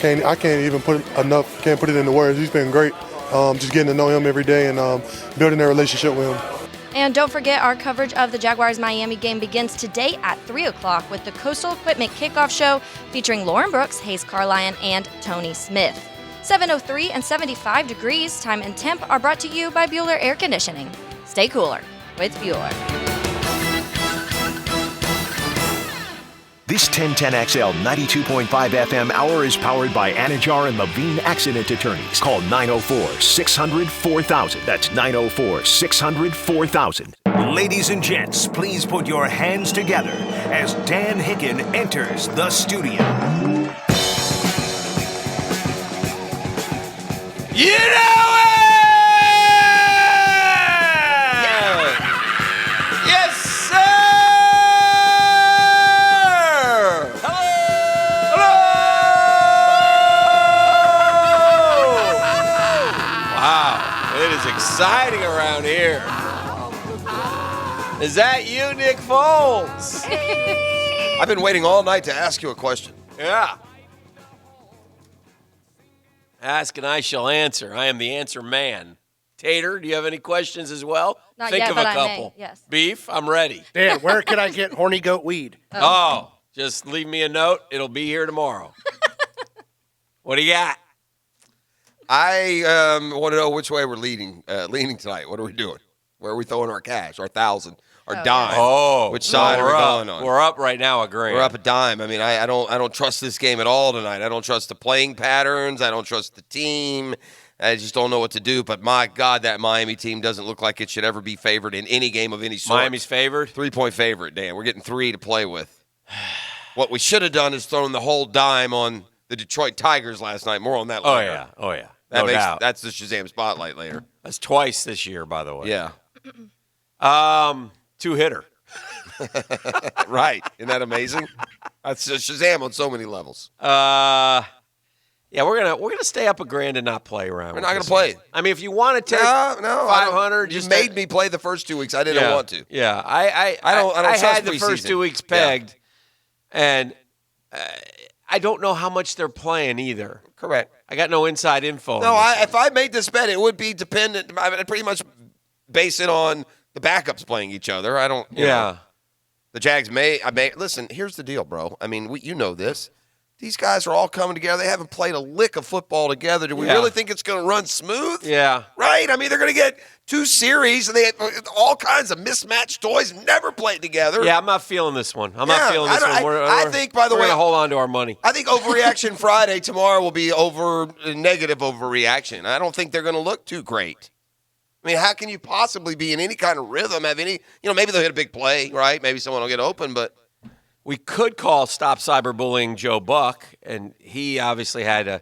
I can't even can't put it into words. He's been great. Just getting to know him every day and building that relationship with him. And don't forget, our coverage of the Jaguars-Miami game begins today at 3 o'clock with the Coastal Equipment Kickoff Show featuring Lauren Brooks, Hayes Carlyon, and Tony Smith. 7:03 and 75 degrees, time and temp are brought to you by Bueller Air Conditioning. Stay cooler with Bueller. This 1010XL 92.5 FM hour is powered by Anajar and Levine Accident Attorneys. Call 904-600-4000. That's 904-600-4000. Ladies and gents, please put your hands together as Dan Hicken enters the studio. You know it! Yes, sir! Hello! Wow, it is exciting around here. Is that you, Nick Foles? I've been waiting all night to ask you a question. Yeah. Ask and I shall answer. I am the answer man. Tater, do you have any questions as well? Not Think yet, of but a I couple. may, yes. Beef, I'm ready. Dan, where can I get horny goat weed? Oh, just leave me a note. It'll be here tomorrow. What do you got? I want to know which way we're leaning tonight. What are we doing? Where are we throwing our cash, our 1,000, our dime? Oh, which side are we going on? We're up right now, a grand. We're up a dime. I mean, I don't trust this game at all tonight. I don't trust the playing patterns. I don't trust the team. I just don't know what to do. But my God, that Miami team doesn't look like it should ever be favored in any game of any sort. Miami's favored? 3-point favorite, Dan. We're getting 3 to play with. What we should have done is thrown the whole dime on the Detroit Tigers last night. More on that later. Oh, yeah. That's the Shazam Spotlight later. That's twice this year, by the way. Yeah. Two-hitter. Right. Isn't that amazing? That's just Shazam on so many levels. Yeah, we're gonna stay up a grand and not play around. We're not gonna play. I mean, if you want to take no, 500, you made me play the first 2 weeks. I didn't want to. Yeah, I trust had the first preseason. 2 weeks pegged, and I don't know how much they're playing either. Correct. I got no inside info. No, if I made this bet, it would be dependent. I mean, I'd pretty much base it on the backups playing each other. I don't. You know, the Jags may. Listen. Here's the deal, bro. I mean, you know this. These guys are all coming together. They haven't played a lick of football together. Do we really think it's going to run smooth? Yeah. Right? I mean, they're going to get 2 series, and they have all kinds of mismatched toys, never played together. Yeah, I'm not feeling this one. I'm not feeling this one. I think, by the way, we're going to hold on to our money. I think Overreaction Friday tomorrow will be negative overreaction. I don't think they're going to look too great. I mean, how can you possibly be in any kind of rhythm, have any, maybe they'll hit a big play, right? Maybe someone will get open, but. We could call Stop Cyberbullying Joe Buck, and he obviously had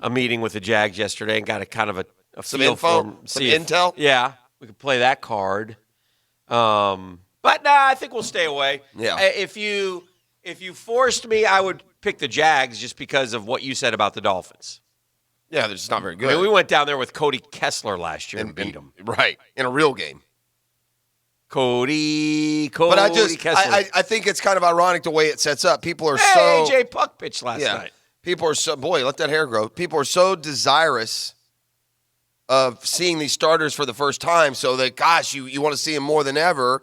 a meeting with the Jags yesterday and got a kind of a some feel info, for him. some intel. Yeah, we could play that card. But I think we'll stay away. Yeah. If you forced me, I would pick the Jags just because of what you said about the Dolphins. Yeah, they're just not very good. I mean, we went down there with Cody Kessler last year and beat him. Right, in a real game. Cody But Kessler. I think it's kind of ironic the way it sets up. People are AJ Puck pitched last night. People are let that hair grow. People are so desirous of seeing these starters for the first time, so that, gosh, you want to see them more than ever.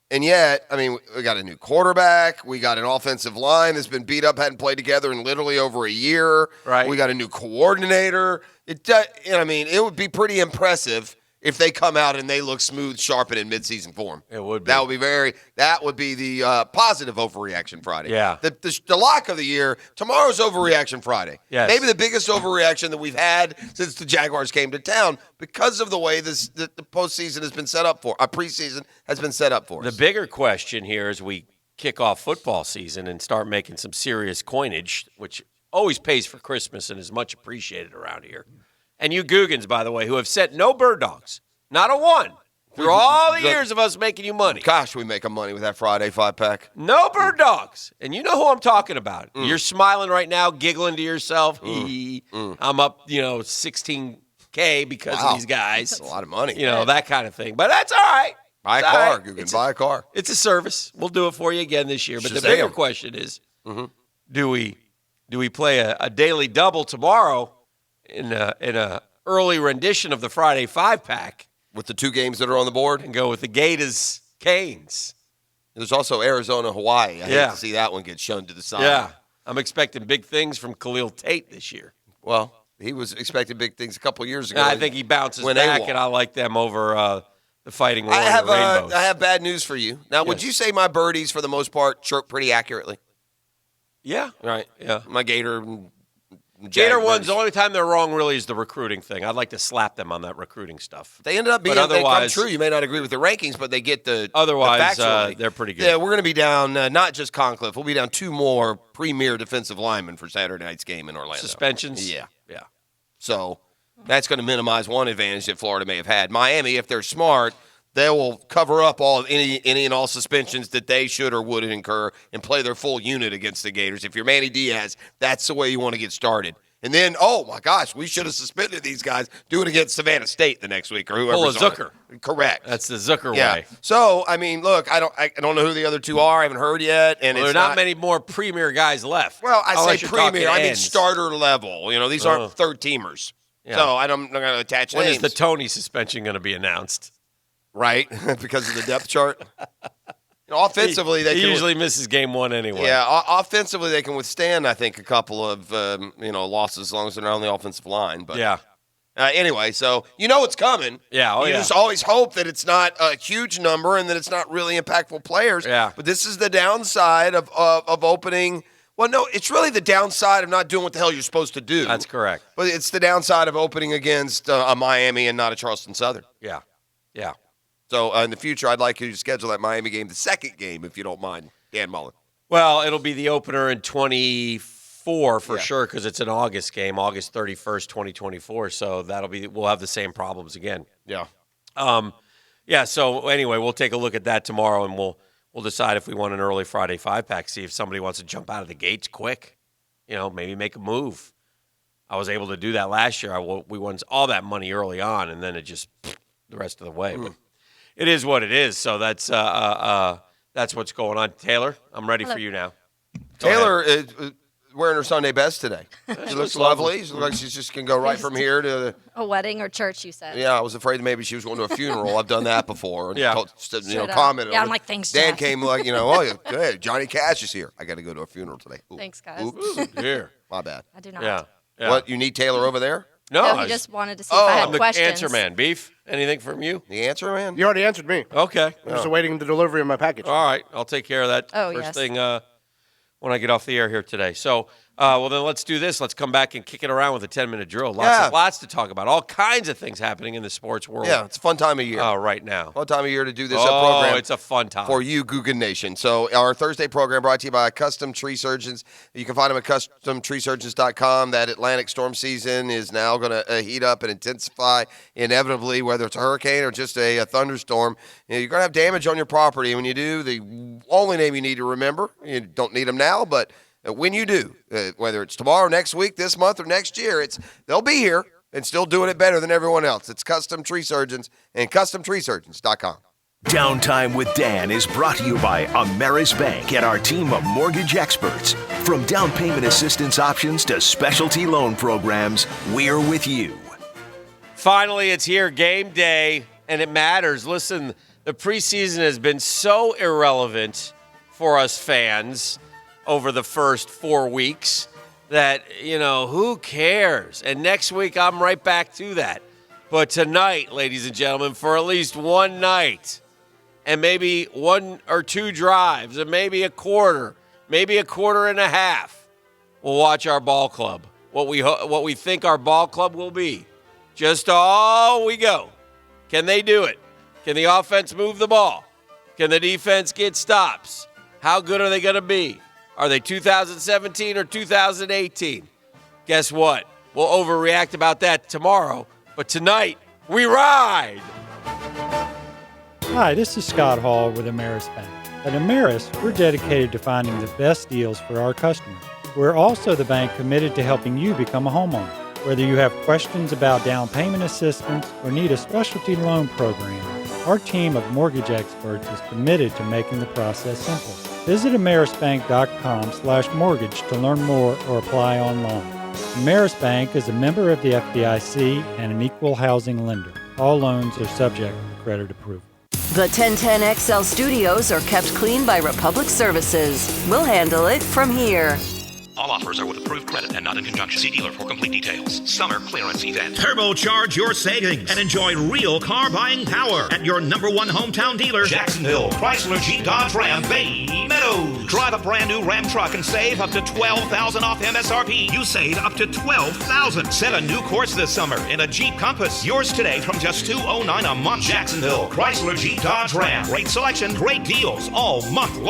And yet, I mean, we got a new quarterback. We got an offensive line that's been beat up, hadn't played together in literally over a year. Right. We got a new coordinator. It would be pretty impressive if they come out and they look smooth, sharp, and in midseason form. It would be. That would be the positive overreaction Friday. Yeah. The lock of the year, tomorrow's overreaction Friday. Yes. Maybe the biggest overreaction that we've had since the Jaguars came to town because of the way the postseason has been set up for. Our preseason has been set up for us. The bigger question here as we kick off football season and start making some serious coinage, which always pays for Christmas and is much appreciated around here. And you Googans, by the way, who have sent no bird dogs, not a one, through all the years of us making you money. Gosh, we make money with that Friday 5-pack. No bird dogs. And you know who I'm talking about. You're smiling right now, giggling to yourself. I'm up, $16K because of these guys. That's a lot of money. That kind of thing. But that's all right. Buy a It's car, all right. Guggen. Buy a car. It's a service. We'll do it for you again this year. But the Shazam. bigger question is, do we do we play a daily double tomorrow in a early rendition of the Friday 5-pack With the 2 games that are on the board. and go with the Gators Canes? There's also Arizona, Hawaii. I hate Yeah. to see that one get shunned to the side. Yeah. I'm expecting big things from Khalil Tate this year. Well, he was expecting big things a couple years ago. I think he bounces when back, AWOL. and I like them over the Fighting I Warrior have Rainbows. I have bad news for you. Now, would Yes. you say my birdies, for the most part, chirp pretty accurately? Yeah. Right. Yeah. My Gator. Gator ones, birdies. the only time they're wrong really is the recruiting thing. I'd like to slap them on that recruiting stuff. They ended up being. But They come otherwise- true. You may not agree with the rankings, but they get the. Otherwise, the factually. they're pretty good. Yeah, we're going to be down not just Concliffe. We'll be down 2 more premier defensive linemen for Saturday night's game in Orlando. Suspensions? Yeah. Yeah. So that's going to minimize one advantage that Florida may have had. Miami, if they're smart, they will cover up any and all suspensions that they should or would incur and play their full unit against the Gators. If you're Manny Diaz, that's the way you want to get started. And then, oh my gosh, we should have suspended these guys. Do it against Savannah State the next week or whoever. Pull a Zucker. Correct. That's the Zucker yeah. way. So I mean, look, I don't know who the other 2 are. I haven't heard yet, and Well, it's there are not many more premier guys left. Well, I Unless say you're talking premier. I mean ends. starter level. You know, these aren't third teamers. Yeah. So I'm not going to attach When names. is the Tony suspension going to be announced? Right, because of the depth chart. You know, offensively, they he can usually misses game 1 anyway. Yeah, offensively they can withstand, I think, a couple of losses as long as they're not on the offensive line. But Yeah. Anyway, so you know it's coming. Yeah, oh you yeah. just always hope that it's not a huge number and that it's not really impactful players. Yeah. But this is the downside of opening. Well, no, it's really the downside of not doing what the hell you're supposed to do. That's correct. But it's the downside of opening against a Miami and not a Charleston Southern. Yeah. Yeah. So in the future, I'd like you to schedule that Miami game, the second game, if you don't mind, Dan Mullen. Well, it'll be the opener in 24 for Yeah. sure because it's an August game, August 31st, 2024. So we'll have the same problems again. Yeah. Yeah. So anyway, we'll take a look at that tomorrow, and we'll decide if we want an early Friday 5-pack. See if somebody wants to jump out of the gates quick. You know, maybe make a move. I was able to do that last year. We won all that money early on, and then it just the rest of the way. But it is what it is. So that's what's going on. Taylor, I'm ready for you now. Go ahead. Taylor is wearing her Sunday best today. She looks lovely. She looks like she just can go right from here to. A wedding or church, you said. Yeah, I was afraid maybe she was going to a funeral. I've done that before. And Yeah. Shut up. commented. Yeah, on I'm it. like, thanks, Dan Jack. came like, oh, yeah, good. Johnny Cash is here. I got to go to a funeral today. Ooh. Thanks, guys. Oops. Here. My bad. I do not. Yeah. Yeah. What, you need Taylor over there? No, No, I he just wanted to see Oh, if I I'm had the questions. answer man. Beef? Anything from you? The answer, man? You already answered me. Okay. I'm just awaiting the delivery of my package. All right. I'll take care of that Oh, first yes. thing when I get off the air here today. So, well, then let's do this. Let's come back and kick it around with a 10-minute drill. Lots to talk about. All kinds of things happening in the sports world Yeah, it's a fun time of year. right now. Fun time of year to do this Oh, program. it's a fun time. For you, Guggen Nation. So our Thursday program brought to you by Custom Tree Surgeons. You can find them at CustomTreeSurgeons.com. That Atlantic storm season is now going to heat up and intensify inevitably, whether it's a hurricane or just a thunderstorm. You're going to have damage on your property. And when you do, the only name you need to remember, you don't need them now, but when you do, whether it's tomorrow, next week, this month, or next year, they'll be here and still doing it better than everyone else. It's Custom Tree Surgeons and CustomTreeSurgeons.com. Downtime with Dan is brought to you by Ameris Bank and our team of mortgage experts. From down payment assistance options to specialty loan programs, we're with you. Finally, it's here, game day, and it matters. Listen, the preseason has been so irrelevant for us fans over the first 4 weeks that, who cares? And next week, I'm right back to that. But tonight, ladies and gentlemen, for at least one night, and maybe 1 or 2 drives, and maybe a quarter and a half, we'll watch our ball club, what we think our ball club will be. Just all we go. Can they do it? Can the offense move the ball? Can the defense get stops? How good are they going to be? Are they 2017 or 2018? Guess what? We'll overreact about that tomorrow. But tonight, we ride. Hi, this is Scott Hall with Ameris Bank. At Ameris, we're dedicated to finding the best deals for our customers. We're also the bank committed to helping you become a homeowner. Whether you have questions about down payment assistance or need a specialty loan program, Our team of mortgage experts is committed to making the process simple. Visit amerisbank.com/mortgage to learn more or apply online. Ameris Bank is a member of the FDIC and an equal housing lender. All loans are subject to credit approval. The 1010XL studios are kept clean by Republic Services. We'll handle it from here. All offers are with approved credit and not in conjunction. See dealer for complete details. Summer clearance event. Turbocharge your savings and enjoy real car buying power at your #1 hometown dealer, Jacksonville, Chrysler, Jeep, Dodge, Ram, Bay Meadows. Drive a brand new Ram truck and save up to $12,000 off MSRP. you save up to $12,000. Set a new course this summer in a Jeep Compass. Yours today from just $209 a month. Jacksonville, Chrysler, Jeep, Dodge, Ram. Great selection, great deals all month long.